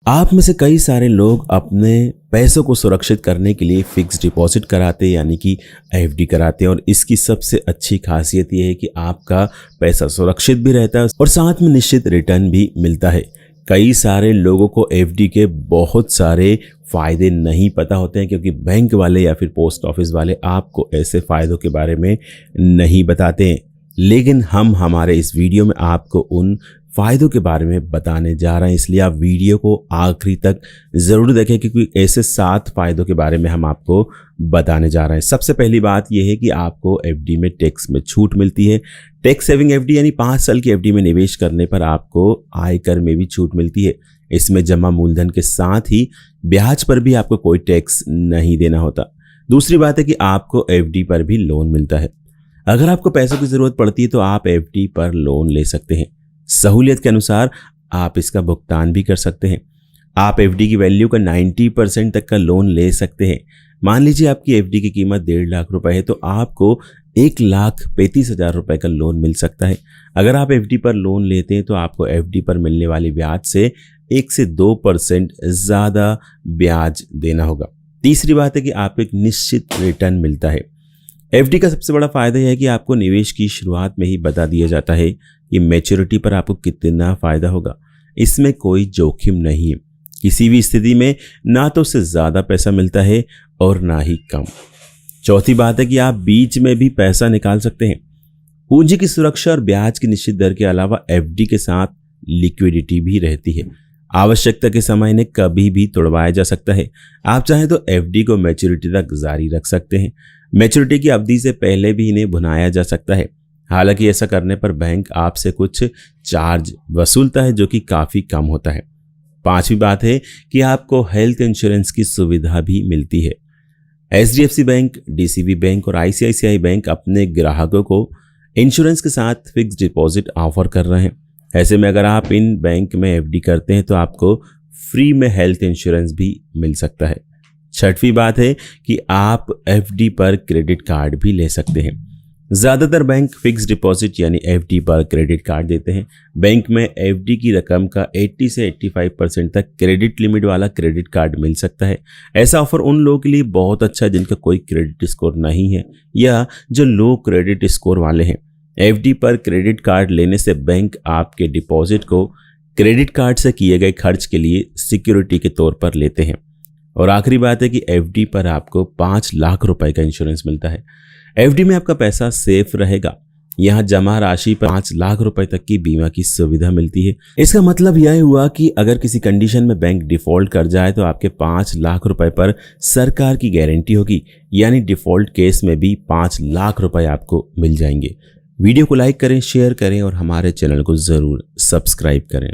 आप में से कई सारे लोग अपने पैसों को सुरक्षित करने के लिए फिक्स डिपॉजिट कराते हैं यानी कि एफडी कराते हैं। और इसकी सबसे अच्छी खासियत यह है कि आपका पैसा सुरक्षित भी रहता है और साथ में निश्चित रिटर्न भी मिलता है। कई सारे लोगों को एफडी के बहुत सारे फ़ायदे नहीं पता होते हैं क्योंकि बैंक वाले या फिर पोस्ट ऑफिस वाले आपको ऐसे फ़ायदों के बारे में नहीं बताते हैं। लेकिन हम हमारे इस वीडियो में आपको उन फ़ायदों के बारे में बताने जा रहे हैं, इसलिए आप वीडियो को आखिरी तक ज़रूर देखें क्योंकि ऐसे 7 फ़ायदों के बारे में हम आपको बताने जा रहे हैं। सबसे पहली बात यह है कि आपको एफडी में टैक्स में छूट मिलती है। टैक्स सेविंग एफडी यानी 5 साल की एफडी में निवेश करने पर आपको आयकर में भी छूट मिलती है। इसमें जमा मूलधन के साथ ही ब्याज पर भी आपको कोई टैक्स नहीं देना होता। दूसरी बात है कि आपको एफडी पर भी लोन मिलता है। अगर आपको पैसों की ज़रूरत पड़ती है तो आप एफडी पर लोन ले सकते हैं। सहूलियत के अनुसार आप इसका भुगतान भी कर सकते हैं। आप एफडी की वैल्यू का 90% तक का लोन ले सकते हैं। मान लीजिए आपकी एफडी की कीमत 1.5 लाख रुपए है तो आपको 1,35,000 रुपए का लोन मिल सकता है। अगर आप एफडी पर लोन लेते हैं तो आपको एफडी पर मिलने वाली ब्याज से 1 से 2% ज़्यादा ब्याज देना होगा। तीसरी बात है कि आपको एक निश्चित रिटर्न मिलता है। एफडी का सबसे बड़ा फायदा यह है कि आपको निवेश की शुरुआत में ही बता दिया जाता है कि मैच्योरिटी पर आपको कितना फायदा होगा। इसमें कोई जोखिम नहीं है। किसी भी स्थिति में ना तो उससे ज़्यादा पैसा मिलता है और ना ही कम। चौथी बात है कि आप बीच में भी पैसा निकाल सकते हैं। पूंजी की सुरक्षा और ब्याज की निश्चित दर के अलावा एफडी के साथ लिक्विडिटी भी रहती है। आवश्यकता के समय इन्हें कभी भी तोड़वाया जा सकता है। आप चाहें तो एफडी को मैच्योरिटी तक जारी रख सकते हैं। मैच्योरिटी की अवधि से पहले भी इन्हें भुनाया जा सकता है। हालांकि ऐसा करने पर बैंक आपसे कुछ चार्ज वसूलता है जो कि काफ़ी कम होता है। पांचवी बात है कि आपको हेल्थ इंश्योरेंस की सुविधा भी मिलती है। एचडीएफसी बैंक, डीसीबी बैंक और आईसीआईसीआई बैंक अपने ग्राहकों को इंश्योरेंस के साथ फिक्स डिपॉजिट ऑफर कर रहे हैं। ऐसे में अगर आप इन बैंक में एफडी करते हैं तो आपको फ्री में हेल्थ इंश्योरेंस भी मिल सकता है। छठवीं बात है कि आप एफडी पर क्रेडिट कार्ड भी ले सकते हैं। ज़्यादातर बैंक फिक्स डिपॉजिट यानी एफडी पर क्रेडिट कार्ड देते हैं। बैंक में एफडी की रकम का 80 से 85% तक क्रेडिट लिमिट वाला क्रेडिट कार्ड मिल सकता है। ऐसा ऑफर उन लोगों के लिए बहुत अच्छा है जिनका कोई क्रेडिट स्कोर नहीं है या जो लो क्रेडिट स्कोर वाले हैं। एफडी पर क्रेडिट कार्ड लेने से बैंक आपके डिपॉजिट को क्रेडिट कार्ड से किए गए खर्च के लिए सिक्योरिटी के तौर पर लेते हैं। और आखिरी बात है कि एफडी पर आपको 5 लाख रुपए का इंश्योरेंस मिलता है। एफडी में आपका पैसा सेफ रहेगा। यहाँ जमा राशि पर 5 लाख रुपए तक की बीमा की सुविधा मिलती है। इसका मतलब यह हुआ कि अगर किसी कंडीशन में बैंक डिफॉल्ट कर जाए तो आपके 5 लाख रुपए पर सरकार की गारंटी होगी, यानी डिफॉल्ट केस में भी 5 लाख रुपए आपको मिल जाएंगे। वीडियो को लाइक करें, शेयर करें और हमारे चैनल को ज़रूर सब्सक्राइब करें।